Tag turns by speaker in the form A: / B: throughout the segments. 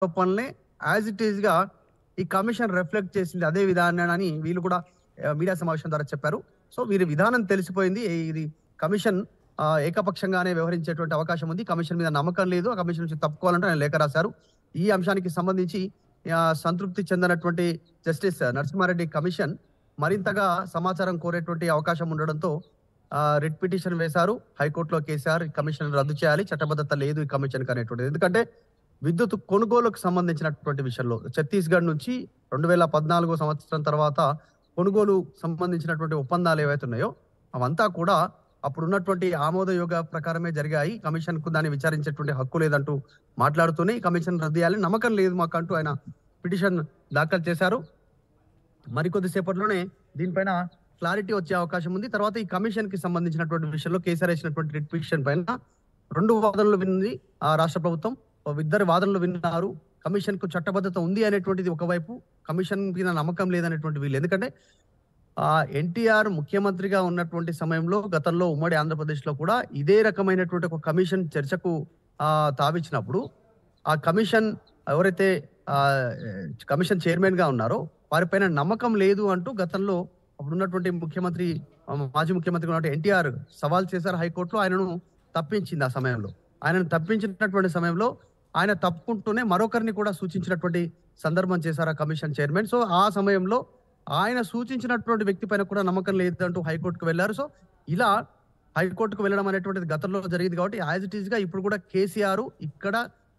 A: ఆరోపణలే as it is గా ఈ commission reflect చేసింది అదే విధానాన్ని వీళ్ళు కూడా మీడియా సమావేశం ద్వారా చెప్పారు. సో వీరి విధానం తెలిసిపోయింది. ఇది కమిషన్ ఏకపక్షంగానే వ్యవహరించేటువంటి అవకాశం ఉంది. కమిషన్ మీద నమ్మకం లేదు. ఆ కమిషన్ నుంచి తప్పుకోవాలంటే ఆయన లేఖ రాశారు. ఈ అంశానికి సంబంధించి సంతృప్తి చెందినటువంటి జస్టిస్ నరసింహారెడ్డి కమిషన్ మరింతగా సమాచారం కోరేటువంటి అవకాశం ఉండడంతో రిట్ పిటిషన్ వేశారు. హైకోర్టులో కేసీఆర్ కమిషన్ రద్దు చేయాలి, చట్టబద్ధత లేదు ఈ కమిషన్ అనేటువంటిది. ఎందుకంటే విద్యుత్ కొనుగోలుకు సంబంధించినటువంటి విషయంలో ఛత్తీస్గఢ్ నుంచి 2014 సంవత్సరం తర్వాత కొనుగోలు సంబంధించినటువంటి ఒప్పందాలు ఏవైతే ఉన్నాయో అవంతా కూడా అప్పుడున్నటువంటి ఆమోదయోగ ప్రకారమే జరిగాయి. కమిషన్ కు దాన్ని విచారించేటువంటి హక్కు లేదంటూ మాట్లాడుతూనే కమిషన్ రద్దు చేయాలని నమ్మకం లేదు మాకు అంటూ ఆయన పిటిషన్ దాఖలు చేశారు. మరికొద్ది సేపట్లోనే దీనిపైన క్లారిటీ వచ్చే అవకాశం ఉంది. తర్వాత ఈ కమిషన్ కి సంబంధించినటువంటి విషయంలో కేసీఆర్ వేసినటువంటి రిట్ పిటిషన్ పైన 2 వాదనలు విన్నది రాష్ట్ర ప్రభుత్వం. 2 వాదనలు విన్నారు. కమిషన్ కు చట్టబద్ధత ఉంది అనేటువంటిది ఒకవైపు, కమిషన్ మీద నమ్మకం లేదనేటువంటి వీళ్ళు. ఎందుకంటే ఎన్టీఆర్ ముఖ్యమంత్రిగా ఉన్నటువంటి సమయంలో గతంలో ఉమ్మడి ఆంధ్రప్రదేశ్ లో కూడా ఇదే రకమైనటువంటి ఒక కమిషన్ చర్చకు తావిచ్చినప్పుడు ఆ కమిషన్ ఎవరైతే కమిషన్ చైర్మన్ గా ఉన్నారో వారిపైన నమ్మకం లేదు అంటూ గతంలో అప్పుడున్నటువంటి ముఖ్యమంత్రి మాజీ ముఖ్యమంత్రి ఉన్నటువంటి ఎన్టీఆర్ సవాల్ చేశారు హైకోర్టులో. ఆయనను తప్పించింది. ఆ సమయంలో ఆయనను తప్పించినటువంటి సమయంలో ఆయన తప్పుకుంటూనే మరొకరిని కూడా సూచించినటువంటి సందర్భం చేశారు ఆ కమిషన్ చైర్మన్. సో ఆ సమయంలో ఆయన సూచించినటువంటి వ్యక్తి పైన కూడా నమ్మకం లేదంటూ హైకోర్టుకు వెళ్లారు. సో ఇలా హైకోర్టుకు వెళ్ళడం అనేటువంటిది గతంలో జరిగింది కాబట్టి యాజ్ ఇట్ ఈస్ గా ఇప్పుడు కూడా కేసీఆర్ ఇక్కడ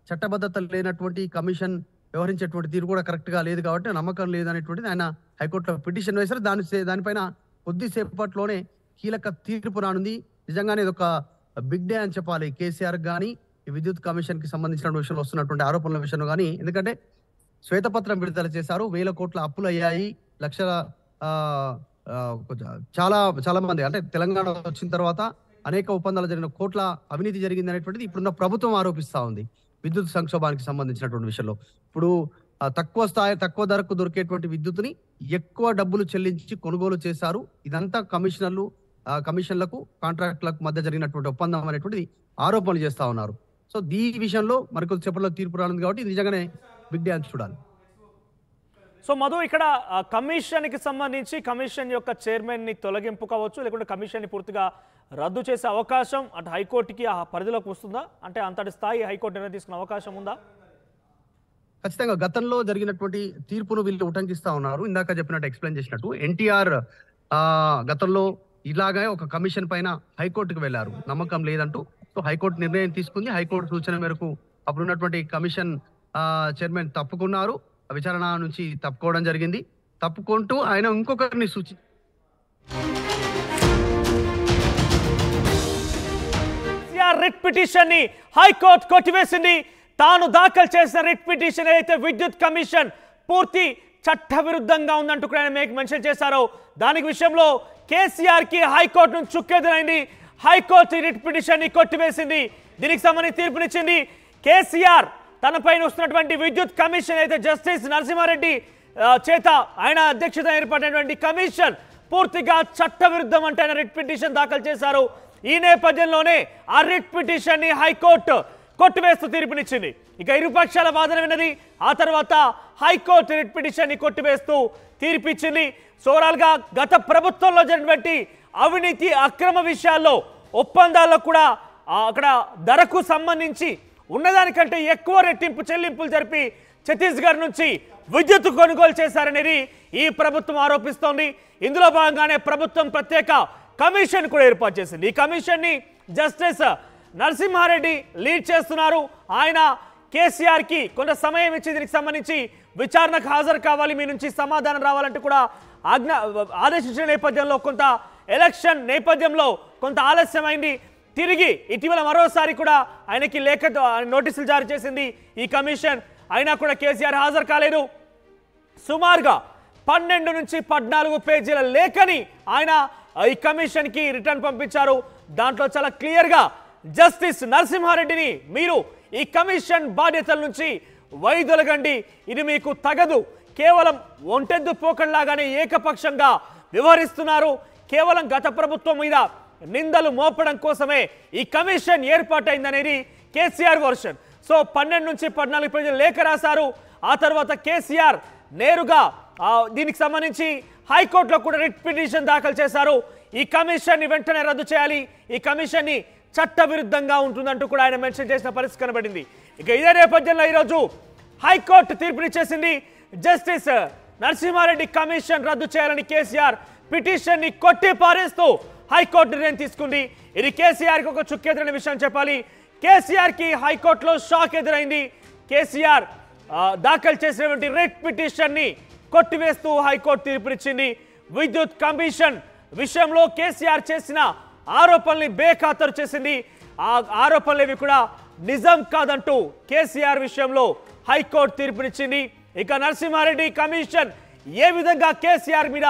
A: చట్టబద్ధత లేనటువంటి కమిషన్ వ్యవహరించేటువంటి తీరు కూడా కరెక్ట్ గా లేదు కాబట్టి నమ్మకం లేదనేటువంటిది ఆయన హైకోర్టులో పిటిషన్ వేశారు. దానిపైన కొద్దిసేపట్లోనే కీలక తీర్పు రానుంది. నిజంగానే ఇది ఒక బిగ్ డే అని చెప్పాలి కేసీఆర్ గానీ ఈ విద్యుత్ కమిషన్ కి సంబంధించిన విషయంలో వస్తున్నటువంటి ఆరోపణల విషయంలో కానీ. ఎందుకంటే శ్వేతపత్రం విడుదల చేశారు. 1000 కోట్ల అప్పులు అయ్యాయి, లక్షల చాలా మంది అంటే తెలంగాణ వచ్చిన తర్వాత అనేక ఒప్పందాలు జరిగిన కోట్ల అవినీతి జరిగింది అనేటువంటిది ఇప్పుడున్న ప్రభుత్వం ఆరోపిస్తా ఉంది విద్యుత్ సంక్షోభానికి సంబంధించినటువంటి విషయంలో. ఇప్పుడు తక్కువ ధరకు దొరికేటువంటి విద్యుత్తుని ఎక్కువ డబ్బులు చెల్లించి కొనుగోలు చేశారు. ఇదంతా కమిషన్లకు కాంట్రాక్టులకు మధ్య జరిగినటువంటి ఒప్పందం అనేటువంటిది ఆరోపణలు చేస్తా ఉన్నారు. సో ఈ విషయంలో మరికొద్ది సేపట్లో తీర్పు రానుంది కాబట్టి ఇది నిజంగానే బిగ్ డే అని చూడాలి.
B: సో మధు, ఇక్కడ కమిషన్కి సంబంధించి కమిషన్ యొక్క చైర్మన్ని తొలగింపు కావచ్చు, లేకుంటే కమిషన్ని పూర్తిగా రద్దు చేసే అవకాశం అటు హైకోర్టుకి ఆ పరిధిలోకి వస్తుందా? అంటే అంతటి స్థాయి హైకోర్టు నిర్ణయం తీసుకునే అవకాశం ఉందా?
A: ఖచ్చితంగా గతంలో జరిగినటువంటి తీర్పును వీళ్ళు ఉటంకిస్తా ఉన్నారు. ఇందాక చెప్పినట్టు ఎక్స్ప్లెయిన్ చేసినట్టు ఎన్టీఆర్ గతంలో ఇలాగే ఒక కమిషన్ పైన హైకోర్టుకు వెళ్లారు నమ్మకం లేదంటూ. సో హైకోర్టు నిర్ణయం తీసుకుంది. హైకోర్టు సూచన మేరకు అప్పుడున్నటువంటి కమిషన్ చైర్మన్ తప్పుకున్నారు. విచారణ నుంచి తప్పుకోవడం జరిగింది. తప్పుకుంటూ ఆయన ఇంకొకరిని
B: రిట్ పిటిషన్ ని హైకోర్టు కొట్టివేసింది. తాను దాఖలు చేసిన రిట్ పిటిషన్ అయితే విద్యుత్ కమిషన్ పూర్తి చట్ట విరుద్ధంగా ఉందంటూ కూడా ఆయన మెన్షన్ చేశారు. దానికి విషయంలో కేసీఆర్ కి హైకోర్టు నుంచి చుక్కెదురైంది. హైకోర్టు రిట్ పిటిషన్ ని కొట్టివేసింది. దీనికి సంబంధించి తీర్పునిచ్చింది. కేసీఆర్ తనపైన వస్తున్నటువంటి విద్యుత్ కమిషన్ అయితే జస్టిస్ నరసింహారెడ్డి చేత ఆయన అధ్యక్షత ఏర్పడినటువంటి కమిషన్ పూర్తిగా చట్ట విరుద్ధం అంటే ఆయన రిట్ పిటిషన్ దాఖలు చేశారు. ఈ నేపథ్యంలోనే ఆ రిట్ పిటిషన్ ని హైకోర్టు కొట్టివేస్తూ తీర్పునిచ్చింది. ఇక ఇరుపక్షాల వాదన విన్నది. ఆ తర్వాత హైకోర్టు రిట్ పిటిషన్ ని కొట్టివేస్తూ తీర్పిచ్చింది. ఓవరాల్ గా గత ప్రభుత్వంలో జరిగినటువంటి అవినీతి అక్రమ విషయాల్లో ఒప్పందాల్లో కూడా అక్కడ ధరకు సంబంధించి ఉన్నదానికంటే ఎక్కువ రెట్టింపు చెల్లింపులు జరిపి ఛత్తీస్గఢ్ నుంచి విద్యుత్ కొనుగోలు చేశారనేది ఈ ప్రభుత్వం ఆరోపిస్తోంది. ఇందులో భాగంగానే ప్రభుత్వం ప్రత్యేక కమిషన్ కూడా ఏర్పాటు చేసింది. ఈ కమిషన్ ని జస్టిస్ నరసింహారెడ్డి లీడ్ చేస్తున్నారు. ఆయన కేసీఆర్ కి కొంత సమయం ఇచ్చి దీనికి సంబంధించి విచారణకు హాజరు కావాలి, మీ నుంచి సమాధానం రావాలంటూ కూడా ఆదేశించిన నేపథ్యంలో కొంత ఎలక్షన్ నేపథ్యంలో కొంత ఆలస్యమైంది. తిరిగి ఇటీవల మరోసారి కూడా ఆయనకి లేఖ నోటీసులు జారీ చేసింది ఈ కమిషన్. అయినా కూడా కేసీఆర్ హాజరు కాలేదు. సుమారుగా 12 నుంచి 14 పేజీల లేఖని ఆయన ఈ కమిషన్ కి రిటర్న్ పంపించారు. దాంట్లో చాలా క్లియర్ గా జస్టిస్ నరసింహారెడ్డిని మీరు ఈ కమిషన్ బాధ్యతల నుంచి వైదొలగండి, ఇది మీకు తగదు, కేవలం ఒంటెద్దు పోకల్లాగానే ఏకపక్షంగా వ్యవహరిస్తున్నారు, కేవలం గత ప్రభుత్వం మీద నిందలు మోపడం కోసమే ఈ కమిషన్ ఏర్పాటైందనేది కేసీఆర్ వర్షన్. సో 12 నుంచి 14 పేజీల లేఖ రాశారు. ఆ తర్వాత కేసీఆర్ నేరుగా దీనికి సంబంధించి హైకోర్టులో కూడా రిట్ పిటిషన్ దాఖలు చేశారు. ఈ కమిషన్ని వెంటనే రద్దు చేయాలి, ఈ కమిషన్ని చట్టవిరుద్ధంగా ఉంటుందంటూ కూడా ఆయన మెన్షన్ చేసిన పరిస్థితి కనబడింది. ఇక ఇదే నేపథ్యంలో ఈరోజు హైకోర్టు తీర్పునిచ్చేసింది. జస్టిస్ నరసింహారెడ్డి కమిషన్ రద్దు చేయాలని కేసీఆర్ పిటిషన్ని కొట్టి పారేస్తూ హైకోర్టు నిర్ణయం తీసుకుంది. ఇది కేసీఆర్కి ఒక చుక్కెదురైన విషయం చెప్పాలి. కేసీఆర్కి హైకోర్టులో షాక్ ఎదురైంది. కేసీఆర్ దాఖలు చేసినటువంటి రిట్ పిటిషన్ని కొట్టివేస్తూ హైకోర్టు తీర్పునిచ్చింది. విద్యుత్ కమిషన్ విషయంలో కేసీఆర్ చేసిన ఆరోపణల్ని బేఖాతరు చేసింది. ఆ ఆరోపణలు కూడా నిజం కాదంటూ కేసీఆర్ విషయంలో హైకోర్టు తీర్పునిచ్చింది. ఇక నరసింహారెడ్డి కమిషన్ ఏ విధంగా కేసీఆర్ మీద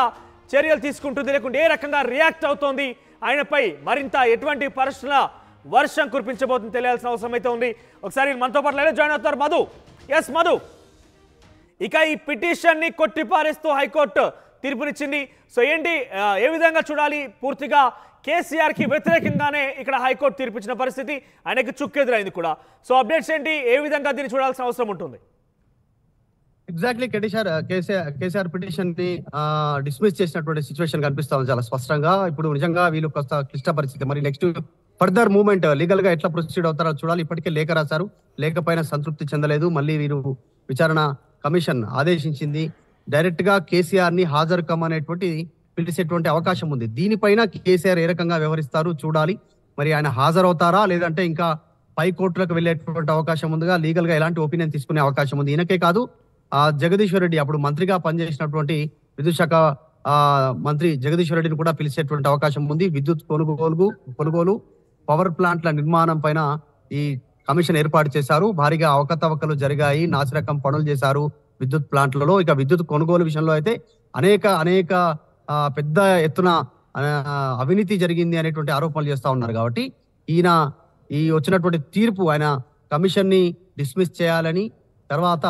B: చర్యలు తీసుకుంటుంది, లేకుంటే ఏ రకంగా రియాక్ట్ అవుతోంది, ఆయనపై మరింత ఎటువంటి పరిస్థితుల వర్షం కురిపించబోతుంది తెలియాల్సిన అవసరం అయితే ఉంది. ఒకసారి మనతో పాటు జాయిన్ అవుతారు మధు. ఎస్ మధు, ఇక ఈ పిటిషన్ని కొట్టిపారేస్తూ హైకోర్టు తీర్పునిచ్చింది. సో ఏంటి, ఏ విధంగా చూడాలి? పూర్తిగా కేసీఆర్కి వ్యతిరేకంగానే ఇక్కడ హైకోర్టు తీర్పిచ్చిన పరిస్థితి, ఆయనకి చుక్కెదురైంది కూడా. సో అప్డేట్స్ ఏంటి, ఏ విధంగా దీన్ని చూడాల్సిన అవసరం ఉంటుంది?
A: ఎగ్జాక్ట్లీ కేసీఆర్ పిటిషన్ ని డిస్మిస్ చేసినటువంటి సిచ్యువేషన్ కనిపిస్తా ఉంది చాలా స్పష్టంగా. ఇప్పుడు నిజంగా వీళ్ళు కొంత క్లిష్ట పరిస్థితి. మరి నెక్స్ట్ ఫర్దర్ మూవ్మెంట్ లీగల్ గా ఎట్లా ప్రొసీడ్ అవుతారో చూడాలి. ఇప్పటికే లేఖ రాశారు, లేఖ పైన సంతృప్తి చెందలేదు. మళ్ళీ వీరు విచారణ కమిషన్ ఆదేశించింది, డైరెక్ట్ గా కేసీఆర్ ని హాజరు కమ్మనేటువంటి పిలిచేటువంటి అవకాశం ఉంది. దీనిపైన కేసీఆర్ ఏ రకంగా వ్యవహరిస్తారు చూడాలి. మరి ఆయన హాజరవుతారా లేదంటే ఇంకా పై కోర్టులకు వెళ్ళేటువంటి అవకాశం ఉందిగా, లీగల్ గా ఎలాంటి ఒపీనియన్ తీసుకునే అవకాశం ఉంది. ఈయనకే కాదు, జగదీశ్వర్ రెడ్డి అప్పుడు మంత్రిగా పనిచేసినటువంటి విద్యుత్ శాఖ మంత్రి జగదీశ్వర్ రెడ్డిని కూడా పిలిచేటువంటి అవకాశం ఉంది. విద్యుత్ కొనుగోలు పవర్ ప్లాంట్ల నిర్మాణం పైన ఈ కమిషన్ ఏర్పాటు చేశారు. భారీగా అవకతవకలు జరిగాయి, నాసిరకం పనులు చేశారు విద్యుత్ ప్లాంట్లలో. ఇక విద్యుత్ కొనుగోలు విషయంలో అయితే అనేక పెద్ద ఎత్తున అవినీతి జరిగింది అనేటువంటి ఆరోపణలు చేస్తా ఉన్నారు. కాబట్టి ఈయన ఈ వచ్చినటువంటి తీర్పు ఆయన కమిషన్ ని డిస్మిస్ చేయాలని, తర్వాత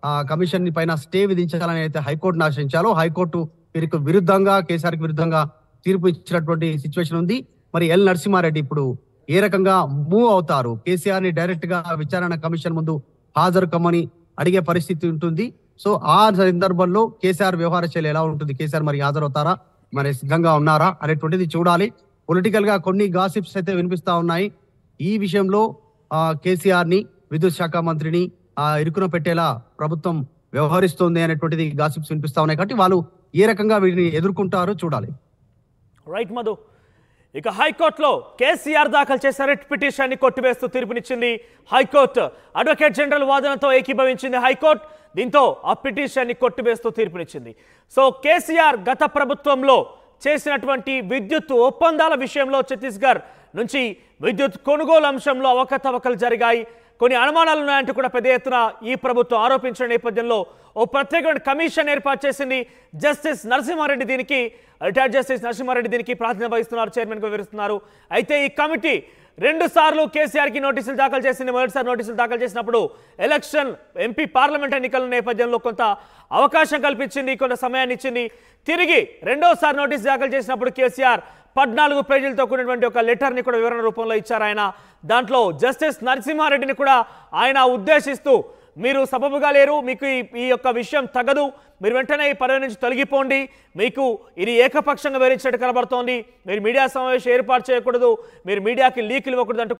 A: ఆ కమిషన్ పైన స్టే విధించాలని అయితే హైకోర్టును ఆశ్రయించాలో, హైకోర్టు వీరికి విరుద్ధంగా, కేసీఆర్కి విరుద్ధంగా తీర్పు ఇచ్చినటువంటి సిచ్యువేషన్ ఉంది. మరి ఎల్ నరసింహారెడ్డి ఇప్పుడు ఏ రకంగా మూవ్ అవుతారు? కేసీఆర్ ని డైరెక్ట్ గా విచారణ కమిషన్ ముందు హాజరు కమ్మని అడిగే పరిస్థితి ఉంటుంది. సో ఆ సందర్భంలో కేసీఆర్ వ్యవహార శైలి ఎలా ఉంటుంది? కేసీఆర్ మరి హాజరవుతారా, మరి సిద్ధంగా ఉన్నారా అనేటువంటిది చూడాలి. పొలిటికల్ గా కొన్ని గాసిప్స్ అయితే వినిపిస్తా ఉన్నాయి. ఈ విషయంలో కేసీఆర్ ని, విద్యుత్ శాఖ మంత్రిని ఇరుకున పెట్టేలా ప్రభుత్వం వ్యవహరిస్తుంది అనేటువంటిది గాసిప్స్ వినిపిస్తా ఉన్నాయి. కాబట్టి వాళ్ళు ఏ రకంగా వీటిని ఎదుర్కొంటారో చూడాలి.
B: రైట్ మధు, ఇక హైకోర్టులో కేసీఆర్ దాఖలు చేసిన రిట్ పిటిషన్ని కొట్టివేస్తూ తీర్పునిచ్చింది హైకోర్టు. అడ్వకేట్ జనరల్ వాదనతో ఏకీభవించింది హైకోర్టు. దీంతో ఆ పిటిషన్ని కొట్టివేస్తూ తీర్పునిచ్చింది. సో కేసీఆర్ గత ప్రభుత్వంలో చేసినటువంటి విద్యుత్ ఒప్పందాల విషయంలో ఛత్తీస్గఢ్ నుంచి విద్యుత్ కొనుగోలు అంశంలో అవకతవకలు జరిగాయి, కొన్ని అనుమానాలు ఉన్నాయంటూ కూడా పెద్ద ఎత్తున ఈ ప్రభుత్వం ఆరోపించిన నేపథ్యంలో ఓ ప్రత్యేకమైన కమిషన్ ఏర్పాటు చేసింది. జస్టిస్ నరసింహారెడ్డి దీనికి, రిటైర్డ్ జస్టిస్ నరసింహారెడ్డి దీనికి ప్రాతినిధ్యం వహిస్తున్నారు, చైర్మన్గా వివరిస్తున్నారు. అయితే ఈ కమిటీ 2 సార్లు కేసీఆర్కి నోటీసులు దాఖలు చేసింది. మొదటిసారి నోటీసులు దాఖలు చేసినప్పుడు ఎలక్షన్, ఎంపీ పార్లమెంట్ ఎన్నికల నేపథ్యంలో కొంత అవకాశం కల్పించింది, కొంత సమయాన్ని ఇచ్చింది. తిరిగి రెండోసారి నోటీసు దాఖలు చేసినప్పుడు కేసీఆర్ 14 పేజీలతో కూడినటువంటి ఒక లెటర్ని కూడా వివరణ రూపంలో ఇచ్చారు ఆయన. దాంట్లో జస్టిస్ నరసింహారెడ్డిని కూడా ఆయన ఉద్దేశిస్తూ, మీరు సబబుగా లేరు, మీకు ఈ యొక్క విషయం తగదు, మీరు వెంటనే ఈ పదవి నుంచి తొలగిపోండి, మీకు ఇది ఏకపక్షంగా వివరించినట్టు కనబడుతోంది, మీరు మీడియా సమావేశం ఏర్పాటు చేయకూడదు, మీరు మీడియాకి లీకులు ఇవ్వకూడదు అంటూ